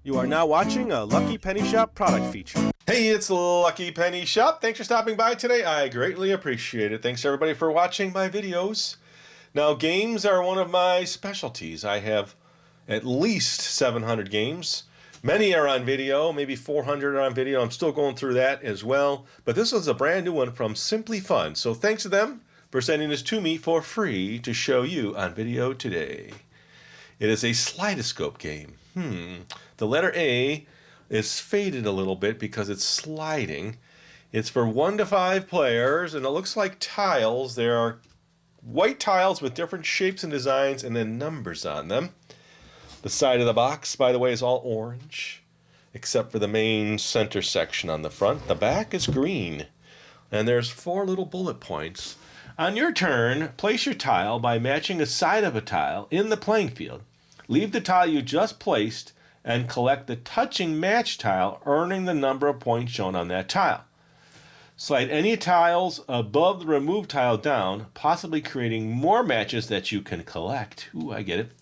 You are now watching a Lucky Penny Shop product feature. Hey, it's Lucky Penny Shop. Thanks for stopping by today. I greatly appreciate it. Thanks everybody for watching my videos. Now, games are one of my specialties. I have at least 700 games. Many are on video, maybe 400 are on video. I'm still going through that as well. But this was a brand new one from Simply Fun. So thanks to them for sending this to me for free to show you on video today. It is a Slidoscope game. The letter A is faded a little bit because it's sliding. It's for 1 to 5 players, and it looks like tiles. There are white tiles with different shapes and designs and then numbers on them. The side of the box, by the way, is all orange, except for the main center section on the front. The back is green, and there's 4 little bullet points. On your turn, place your tile by matching a side of a tile in the playing field. Leave the tile you just placed and collect the touching match tile, earning the number of points shown on that tile. Slide any tiles above the removed tile down, possibly creating more matches that you can collect. Ooh, I get it.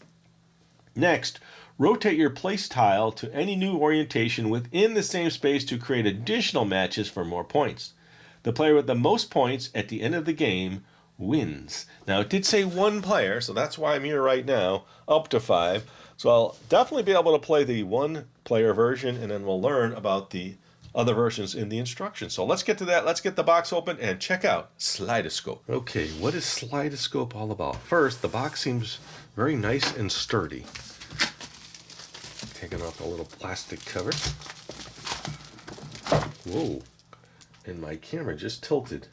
Next, rotate your place tile to any new orientation within the same space to create additional matches for more points. The player with the most points at the end of the game wins. Now, it did say 1 player, so that's why I'm here right now, up to 5. So I'll definitely be able to play the 1-player version, and then we'll learn about the other versions in the instructions. So let's get to that. Let's get the box open and check out Slidoscope. Okay, what is Slidoscope all about? First, the box seems very nice and sturdy. Taking off a little plastic cover. Whoa, and my camera just tilted.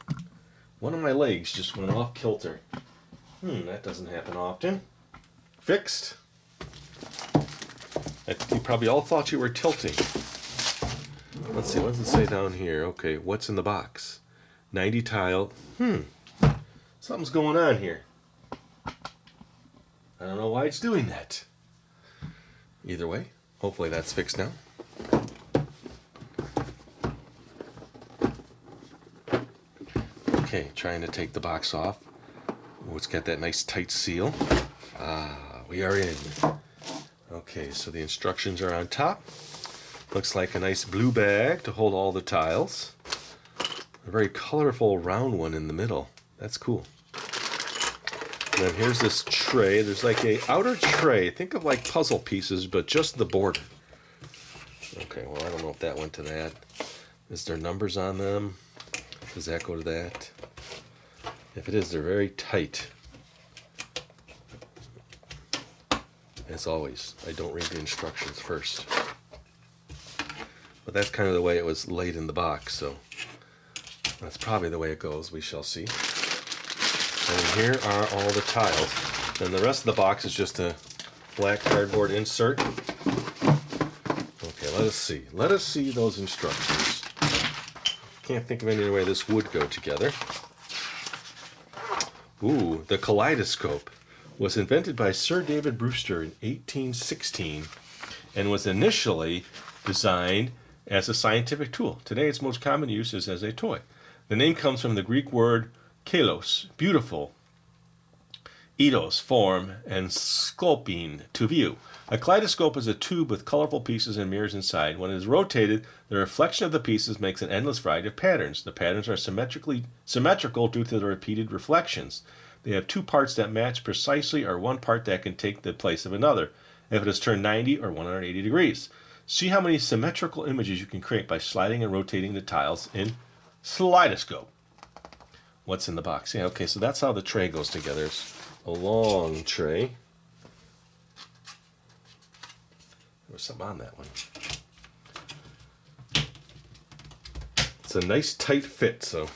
One of my legs just went off kilter. That doesn't happen often. Fixed. You probably all thought you were tilting. Let's see, what does it say down here? Okay, what's in the box? 90 tile. Something's going on here. I don't know why it's doing that. Either way, hopefully that's fixed now. Okay, trying to take the box off. Oh, it's got that nice tight seal. We are in. Okay, so the instructions are on top. Looks like a nice blue bag to hold all the tiles. A very colorful round one in the middle. That's cool. And then here's this tray. There's like a outer tray. Think of like puzzle pieces, but just the border. Okay, well, I don't know if that went to that. Is there numbers on them? Does that go to that? If it is, they're very tight. As always, I don't read the instructions first. But that's kind of the way it was laid in the box, so that's probably the way it goes. We shall see. And here are all the tiles. And the rest of the box is just a black cardboard insert. Okay, let us see. Let us see those instructions. Can't think of any way this would go together. Ooh, the kaleidoscope was invented by Sir David Brewster in 1816 and was initially designed as a scientific tool. Today its most common use is as a toy. The name comes from the Greek word kalos, beautiful, eidos, form, and skolpine, to view. A kaleidoscope is a tube with colorful pieces and mirrors inside. When it is rotated, the reflection of the pieces makes an endless variety of patterns. The patterns are symmetrical due to the repeated reflections. They have 2 parts that match precisely or 1 part that can take the place of another, if it is turned 90 or 180 degrees. See how many symmetrical images you can create by sliding and rotating the tiles in Slidoscope. What's in the box? Yeah, okay, so that's how the tray goes together. It's a long tray. There was something on that one. It's a nice tight fit, so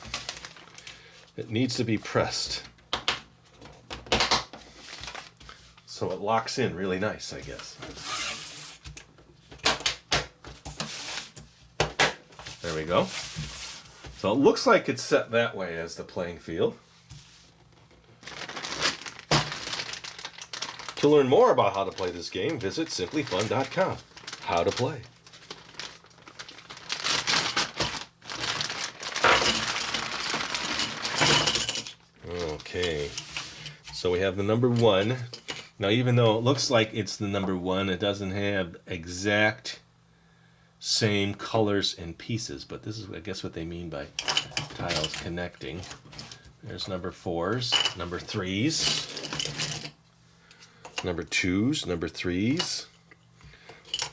it needs to be pressed. So it locks in really nice, I guess. There we go. So it looks like it's set that way as the playing field. To learn more about how to play this game, visit simplyfun.com. How to play. Okay, so we have the number 1. Now, even though it looks like it's the number 1, it doesn't have exact same colors and pieces, but this is, I guess, what they mean by tiles connecting. There's number 4s, number 3s, number 2s, number 3s.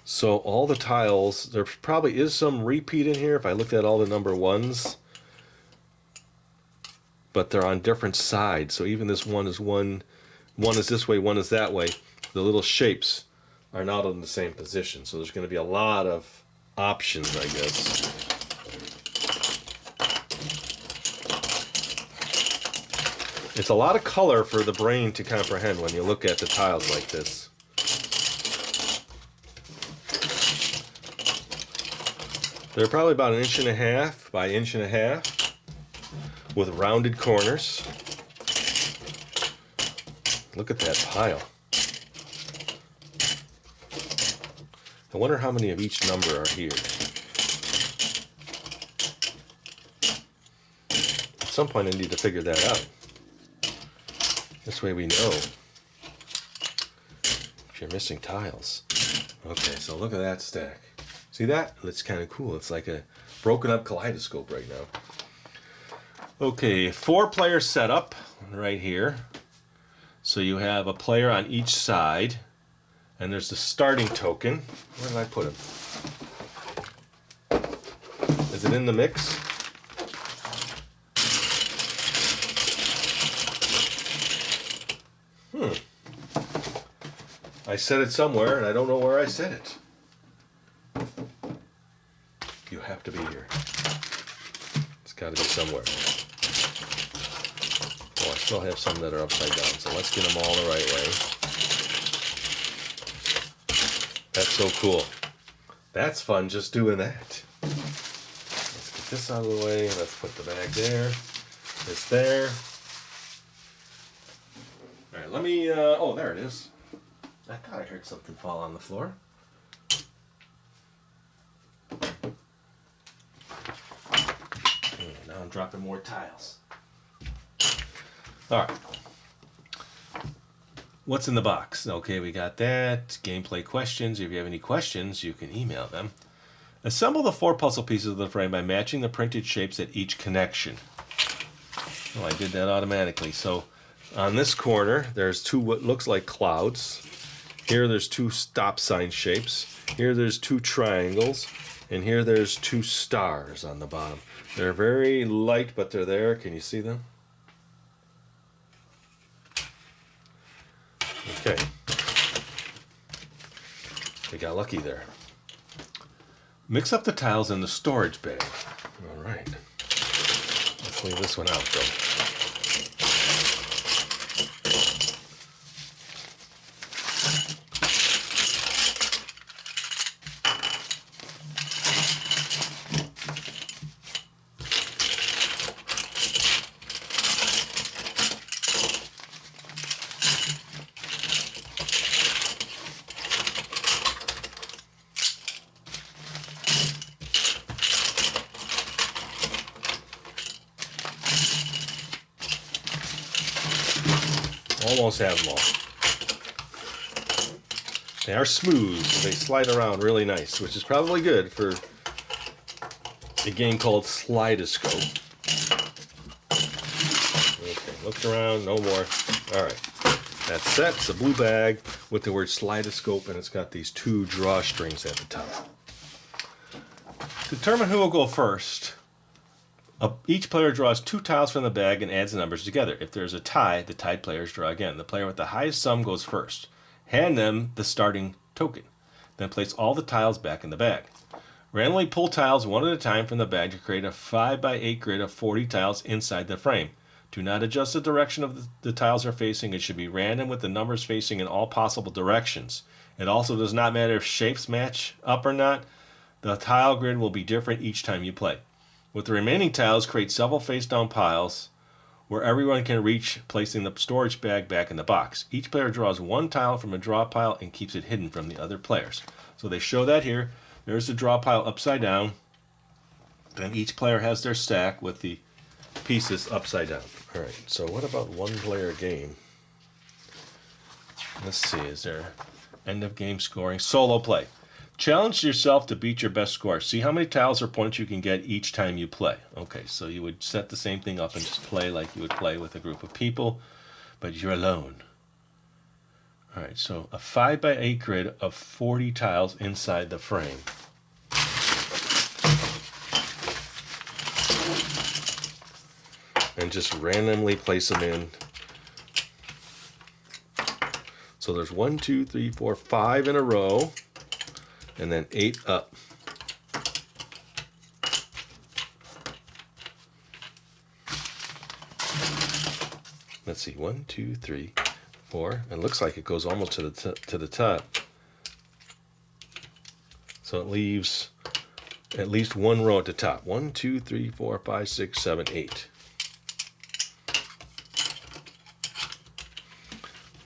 So all the tiles, there probably is some repeat in here if I looked at all the number 1s, but they're on different sides. So even this one is one is this way, one is that way. The little shapes are not in the same position. So there's going to be a lot of options, I guess. It's a lot of color for the brain to comprehend when you look at the tiles like this. They're probably about 1.5 inches by 1.5 inches with rounded corners. Look at that pile. I wonder how many of each number are here. At some point I need to figure that out. This way we know if you're missing tiles. Okay, so look at that stack. See that? That's kind of cool. It's like a broken up kaleidoscope right now. Okay, 4-player setup right here. So you have a player on each side, and there's the starting token. Where did I put him? Is it in the mix? I set it somewhere, and I don't know where I set it. You have to be here. It's got to be somewhere. Oh, I still have some that are upside down, so let's get them all the right way. That's so cool. That's fun just doing that. Let's get this out of the way. Let's put the bag there. This there. All right, let me, oh, there it is. I thought I heard something fall on the floor. Now I'm dropping more tiles. All right. What's in the box? Okay, we got that. Gameplay questions. If you have any questions, you can email them. Assemble the 4 puzzle pieces of the frame by matching the printed shapes at each connection. Oh, I did that automatically. So on this corner, there's 2 what looks like clouds. Here there's 2 stop sign shapes. Here there's 2 triangles. And here there's 2 stars on the bottom. They're very light, but they're there. Can you see them? Okay. We got lucky there. Mix up the tiles in the storage bag. All right. Let's leave this one out, though. Almost have them all. They are smooth. They slide around really nice, which is probably good for a game called Slidoscope. Okay, look around, no more. All right, that's set. It's a blue bag with the word Slidoscope, and it's got these 2 drawstrings at the top. Determine who will go first. Each player draws 2 tiles from the bag and adds the numbers together. If there's a tie, the tied players draw again. The player with the highest sum goes first. Hand them the starting token. Then place all the tiles back in the bag. Randomly pull tiles one at a time from the bag to create a 5x8 grid of 40 tiles inside the frame. Do not adjust the direction of the tiles are facing. It should be random with the numbers facing in all possible directions. It also does not matter if shapes match up or not. The tile grid will be different each time you play. With the remaining tiles, create several face-down piles where everyone can reach, placing the storage bag back in the box. Each player draws 1 tile from a draw pile and keeps it hidden from the other players. So they show that here. There's the draw pile upside down. Then each player has their stack with the pieces upside down. All right, so what about 1-player game? Let's see, is there end of game scoring? Solo play. Challenge yourself to beat your best score. See how many tiles or points you can get each time you play. Okay, so you would set the same thing up and just play like you would play with a group of people, but you're alone. All right, so a 5x8 grid of 40 tiles inside the frame. And just randomly place them in. So there's 1, 2, 3, 4, 5 in a row, and then 8 up. Let's see, 1, 2, 3, 4. It looks like it goes almost to the top. So it leaves at least one row at the top. 1, 2, 3, 4, 5, 6, 7, 8.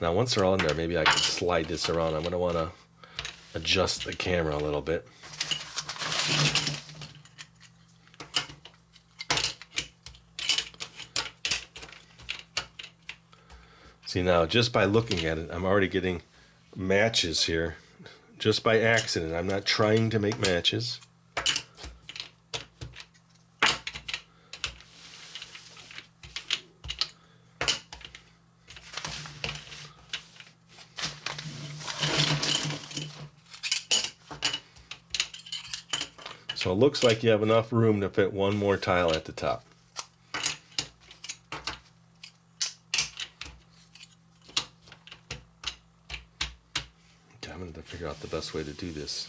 Now once they're all in there, maybe I can slide this around. I'm going to want to adjust the camera a little bit. See, now just by looking at it, I'm already getting matches here. Just by accident. I'm not trying to make matches. So it looks like you have enough room to fit one more tile at the top. Okay, I'm going to figure out the best way to do this.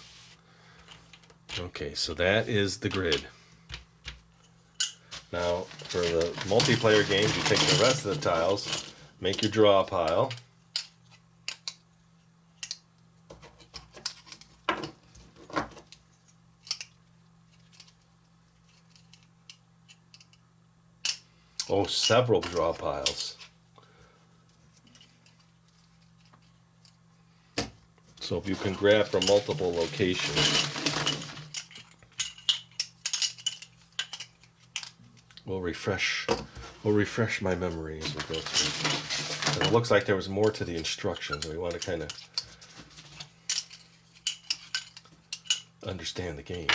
Okay, so that is the grid. Now, for the multiplayer games, you take the rest of the tiles, make your draw pile. Oh, several draw piles. So if you can grab from multiple locations, we'll refresh my memory as we go through. And it looks like there was more to the instructions. We want to kind of understand the game.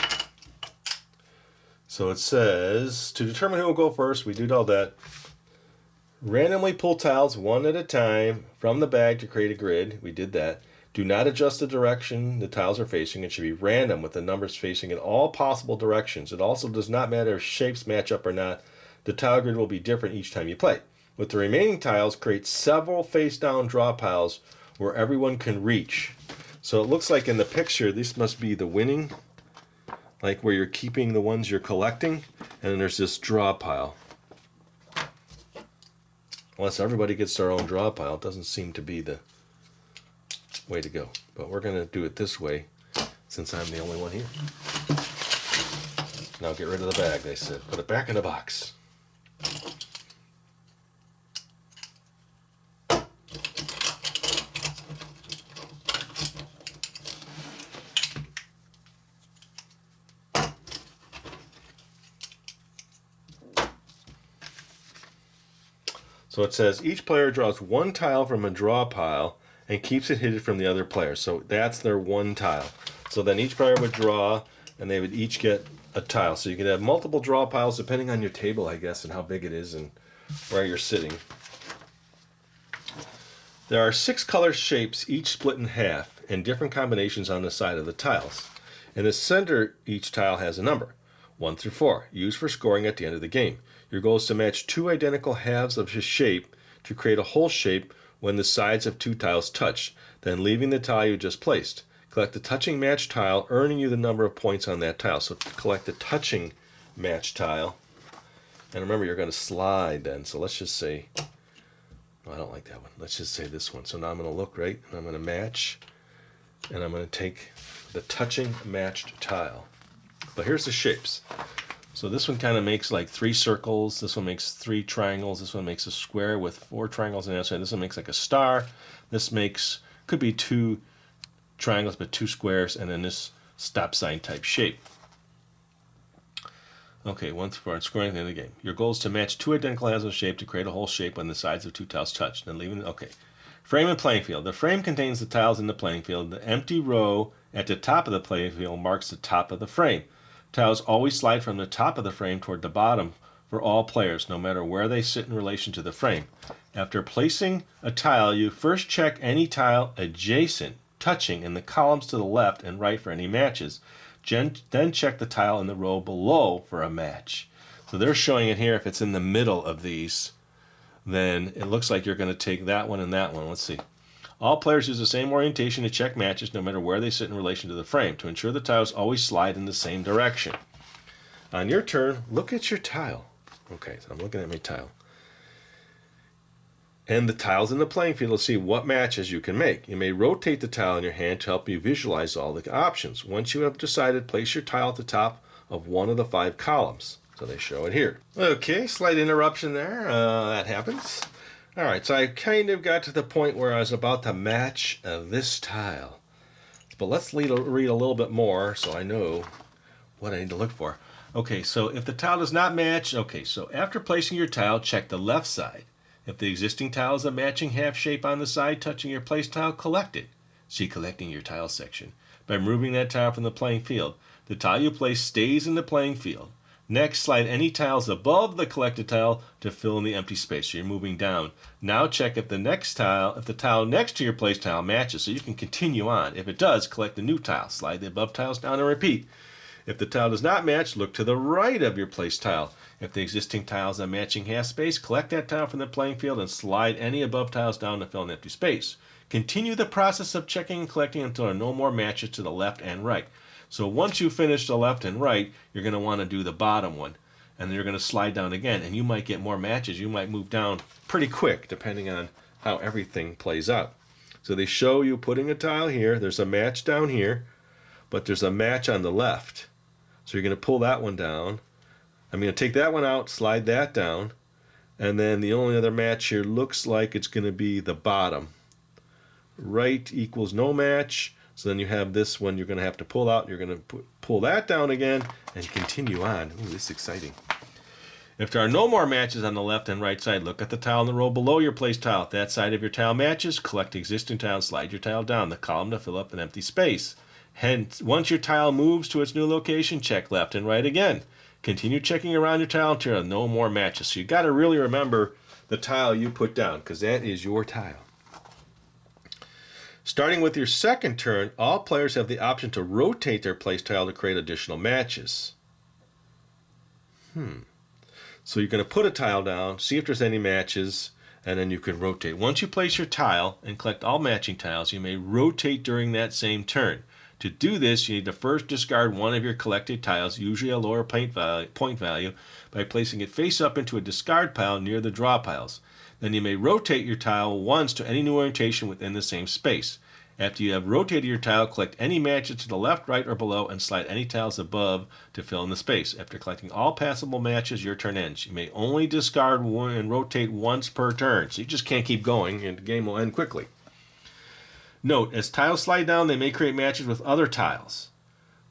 So it says, to determine who will go first, we did all that. Randomly pull tiles one at a time from the bag to create a grid. We did that. Do not adjust the direction the tiles are facing. It should be random with the numbers facing in all possible directions. It also does not matter if shapes match up or not. The tile grid will be different each time you play. With the remaining tiles, create several face-down draw piles where everyone can reach. So it looks like in the picture, this must be the winning, like where you're keeping the ones you're collecting, and then there's this draw pile. Unless everybody gets their own draw pile, it doesn't seem to be the way to go. But we're going to do it this way, since I'm the only one here. Now get rid of the bag, they said. Put it back in the box. So it says each player draws one tile from a draw pile and keeps it hidden from the other player. So that's their one tile. So then each player would draw and they would each get a tile. So you could have multiple draw piles depending on your table, I guess, and how big it is and where you're sitting. There are 6 color shapes, each split in half, and different combinations on the side of the tiles. In the center, each tile has a number, 1 through 4, used for scoring at the end of the game. Your goal is to match 2 identical halves of a shape to create a whole shape when the sides of 2 tiles touch, then leaving the tile you just placed. Collect the touching match tile, earning you the number of points on that tile. So collect the touching match tile. And remember, you're going to slide then. So let's just say, oh, I don't like that one. Let's just say this one. So now I'm going to look right, and I'm going to match, and I'm going to take the touching matched tile. But here's the shapes. So this one kind of makes like 3 circles. This one makes 3 triangles. This one makes a square with 4 triangles on the other side. This one makes like a star. This makes, could be 2 triangles, but 2 squares, and then this stop sign type shape. Okay, once for scoring at the end of the game. Your goal is to match 2 identical halves of shape to create a whole shape when the sides of 2 tiles touch. Then leaving, okay. Frame and playing field. The frame contains the tiles in the playing field. The empty row at the top of the playing field marks the top of the frame. Tiles always slide from the top of the frame toward the bottom for all players, no matter where they sit in relation to the frame. After placing a tile, you first check any tile adjacent, touching in the columns to the left and right for any matches. Then check the tile in the row below for a match. So they're showing it here. If it's in the middle of these, then it looks like you're going to take that one and that one. Let's see. All players use the same orientation to check matches no matter where they sit in relation to the frame to ensure the tiles always slide in the same direction. On your turn, look at your tile. Okay, so I'm looking at my tile. And the tiles in the playing field to see what matches you can make. You may rotate the tile in your hand to help you visualize all the options. Once you have decided, place your tile at the top of one of the 5 columns. So they show it here. Okay, slight interruption there. That happens. All right, so I kind of got to the point where I was about to match this tile. But let's read a little bit more so I know what I need to look for. Okay, so if the tile does not match, okay, so after placing your tile, check the left side. If the existing tile is a matching half shape on the side touching your place tile, collect it. See collecting your tile section. By removing that tile from the playing field, the tile you place stays in the playing field. Next, slide any tiles above the collected tile to fill in the empty space. So you're moving down. Now check if the tile next to your place tile matches, so you can continue on. If it does, collect the new tile. Slide the above tiles down and repeat. If the tile does not match, look to the right of your place tile. If the existing tile is a matching half space, collect that tile from the playing field and slide any above tiles down to fill an empty space. Continue the process of checking and collecting until there are no more matches to the left and right. So once you finish the left and right, you're going to want to do the bottom one. And then you're going to slide down again, and you might get more matches. You might move down pretty quick, depending on how everything plays out. So they show you putting a tile here. There's a match down here, but there's a match on the left. So you're going to pull that one down. I'm going to take that one out, slide that down, and then the only other match here looks like it's going to be the bottom. Right equals no match. So then you have this one you're going to have to pull out. You're going to pull that down again and continue on. Ooh, this is exciting. If there are no more matches on the left and right side, look at the tile in the row below your place tile. If that side of your tile matches, collect the existing tile and slide your tile down the column to fill up an empty space. Hence, once your tile moves to its new location, check left and right again. Continue checking around your tile until there are no more matches. So you got to really remember the tile you put down, because that is your tile. Starting with your second turn, all players have the option to rotate their place tile to create additional matches. So you're going to put a tile down, see if there's any matches, and then you can rotate. Once you place your tile and collect all matching tiles, you may rotate during that same turn. To do this, you need to first discard one of your collected tiles, usually a lower point value, by placing it face up into a discard pile near the draw piles. Then you may rotate your tile once to any new orientation within the same space. After you have rotated your tile, collect any matches to the left, right, or below and slide any tiles above to fill in the space. After collecting all passable matches, your turn ends. You may only discard one and rotate once per turn, so you just can't keep going and the game will end quickly. Note, as tiles slide down, they may create matches with other tiles,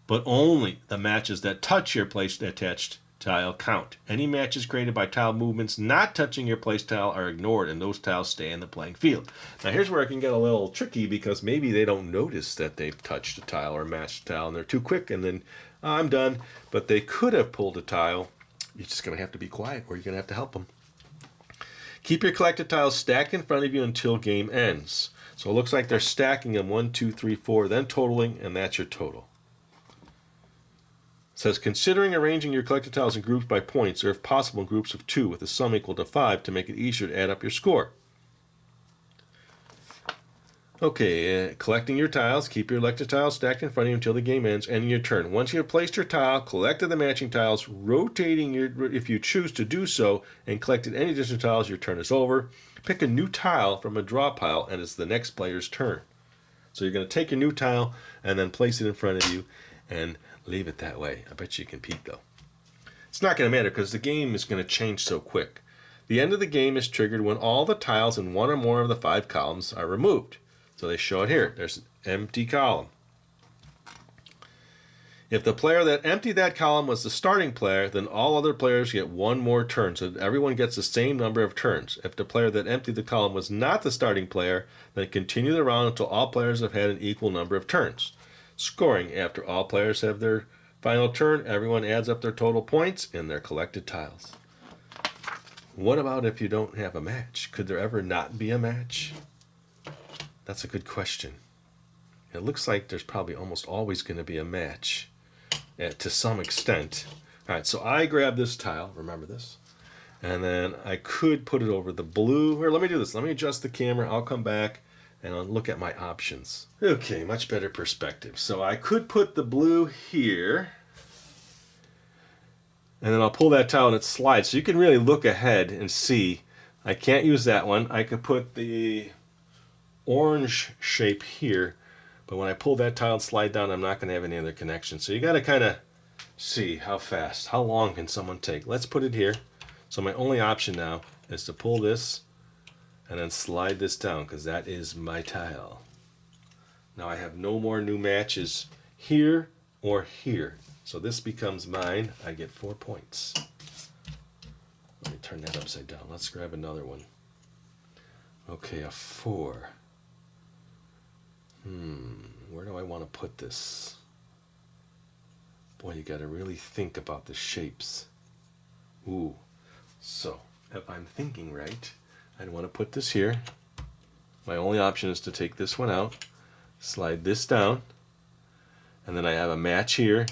but only the matches that touch your place attached tile count. Any matches created by tile movements not touching your place tile are ignored, and those tiles stay in the playing field. Now here's where it can get a little tricky, because maybe they don't notice that they've touched a tile or matched a tile, and they're too quick, and then I'm done. But they could have pulled a tile. You're just going to have to be quiet, or you're going to have to help them. Keep your collected tiles stacked in front of you until game ends. So it looks like they're stacking them 1, 2, 3, 4, then totaling, and that's your total. It says, considering arranging your collected tiles in groups by points, or if possible in groups of 2 with a sum equal to 5 to make it easier to add up your score. Okay, collecting your tiles. Keep your collected tiles stacked in front of you until the game ends, ending your turn. Once you have placed your tile, collected the matching tiles, rotating if you choose to do so, and collected any additional tiles, your turn is over. Pick a new tile from a draw pile, and it's the next player's turn. So you're going to take your new tile and then place it in front of you and leave it that way. I bet you can peek, though. It's not going to matter because the game is going to change so quick. The end of the game is triggered when all the tiles in one or more of the 5 columns are removed. So they show it here. There's an empty column. If the player that emptied that column was the starting player, then all other players get one more turn, so everyone gets the same number of turns. If the player that emptied the column was not the starting player, then continue the round until all players have had an equal number of turns. Scoring: after all players have their final turn, everyone adds up their total points in their collected tiles. What about if you don't have a match? Could there ever not be a match? That's a good question. It looks like there's probably almost always going to be a match. To some extent. All right, so I grab this tile, remember this, and then I could put it over the blue. Here, let me do this. Let me adjust the camera. I'll come back and I'll look at my options. Okay, much better perspective. So I could put the blue here, and then I'll pull that tile and it slides. So you can really look ahead and see. I can't use that one. I could put the orange shape here. But when I pull that tile and slide down, I'm not going to have any other connection. So you got to kind of see how fast, how long can someone take. Let's put it here. So my only option now is to pull this and then slide this down because that is my tile. Now I have no more new matches here or here. So this becomes mine. I get 4 points. Let me turn that upside down. Let's grab another one. Okay, a 4. Where do I want to put this? Boy, you got to really think about the shapes. Ooh. So, if I'm thinking right, I'd want to put this here. My only option is to take this one out, slide this down, and then I have a match here,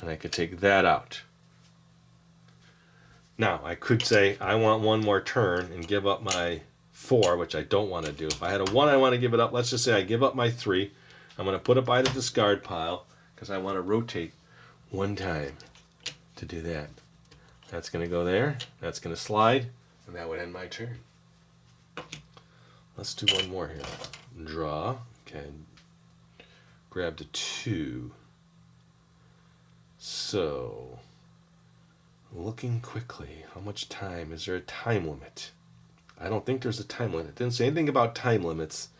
and I could take that out. Now, I could say I want one more turn and give up my 4, which I don't want to do. If I had a 1, I want to give it up. Let's just say I give up my 3. I'm going to put it by the discard pile because I want to rotate one time to do that. That's going to go there. That's going to slide, and that would end my turn. Let's do one more here. Draw. Okay. Grab the 2. So, looking quickly, how much time? Is there a time limit? I don't think there's a time limit. It didn't say anything about time limits.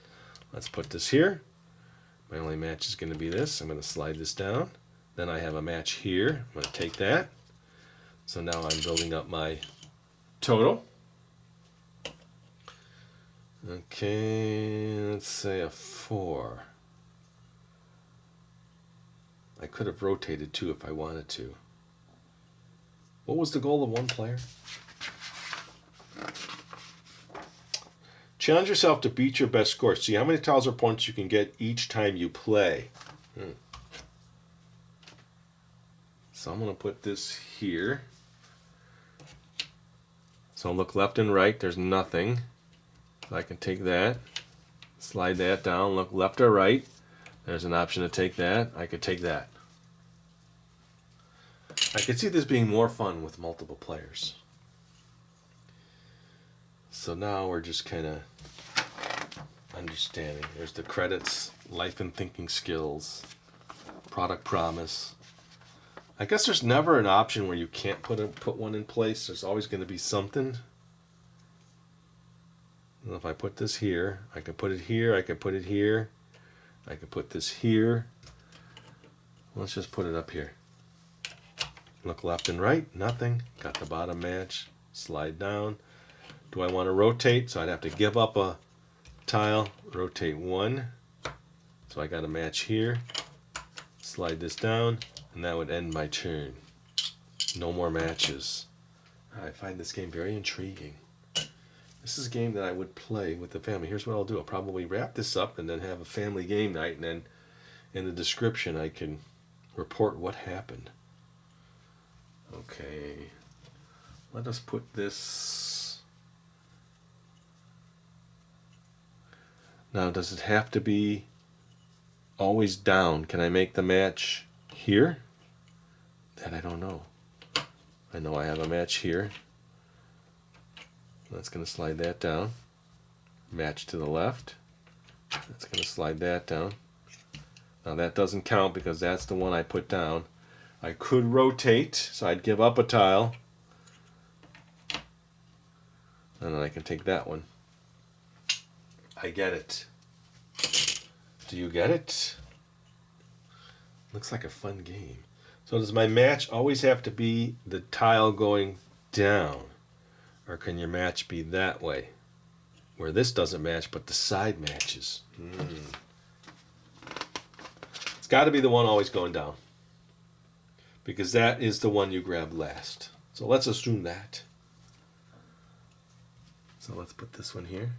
Let's put this here. My only match is going to be this. I'm going to slide this down. Then I have a match here. I'm going to take that. So now I'm building up my total. Okay, let's say a 4. I could have rotated 2 if I wanted to. What was the goal of one player? Challenge yourself to beat your best score. See how many tiles or points you can get each time you play. So I'm going to put this here. So I'll look left and right. There's nothing. So I can take that, slide that down, look left or right. There's an option to take that. I could take that. I could see this being more fun with multiple players. So now we're just kind of understanding. There's the credits, life and thinking skills, product promise. I guess there's never an option where you can't put one in place. There's always going to be something. And if I put this here, I can put it here, I can put it here, I can put this here. Let's just put it up here. Look left and right, nothing. Got the bottom match, slide down. Do I want to rotate? So I'd have to give up a tile, rotate 1. So I got a match here, slide this down, and that would end my turn. No more matches. I find this game very intriguing. This is a game that I would play with the family. Here's what I'll do. I'll probably wrap this up and then have a family game night, and then in the description I can report what happened. Okay, let us put this. Now, does it have to be always down? Can I make the match here? That I don't know. I know I have a match here. That's going to slide that down. Match to the left. That's going to slide that down. Now that doesn't count because that's the one I put down. I could rotate, so I'd give up a tile. And then I can take that one. I get it. Do you get it? Looks like a fun game. So does my match always have to be the tile going down? Or can your match be that way? Where this doesn't match, but the side matches. It's got to be the one always going down. Because that is the one you grab last. So let's assume that. So let's put this one here.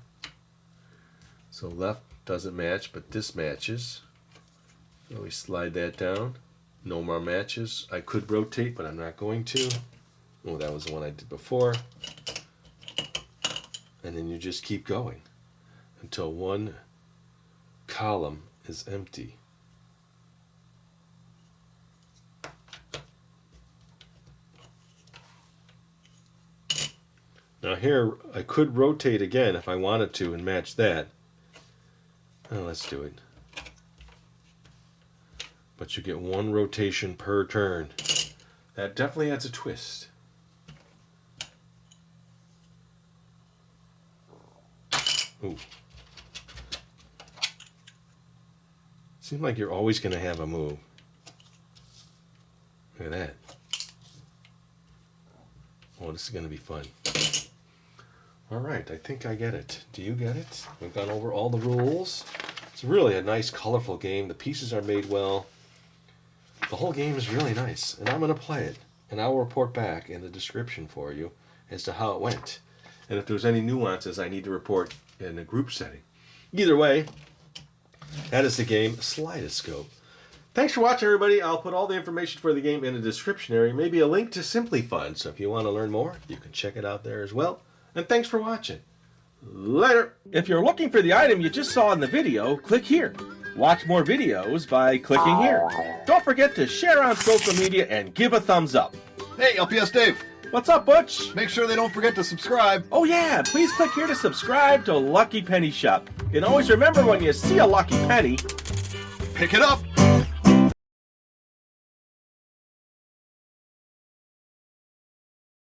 So left doesn't match, but this matches. So we slide that down. No more matches. I could rotate, but I'm not going to. Oh, that was the one I did before. And then you just keep going until one column is empty. Now here, I could rotate again if I wanted to and match that. Well, let's do it. But you get one rotation per turn. That definitely adds a twist. Ooh. Seems like you're always going to have a move. Look at that. Oh, this is going to be fun. All right, I think I get it. Do you get it? We've gone over all the rules. It's really a nice, colorful game. The pieces are made well. The whole game is really nice, and I'm going to play it. And I'll report back in the description for you as to how it went. And if there's any nuances I need to report in a group setting. Either way, that is the game Slide-O-Scope. Thanks for watching, everybody. I'll put all the information for the game in the description area, maybe a link to Simply Fun. So if you want to learn more, you can check it out there as well. And thanks for watching. Later. If you're looking for the item you just saw in the video, click here. Watch more videos by clicking here. Don't forget to share on social media and give a thumbs up. Hey, LPS Dave. What's up, Butch? Make sure they don't forget to subscribe. Oh yeah, please click here to subscribe to Lucky Penny Shop. And always remember, when you see a lucky penny, Pick it up.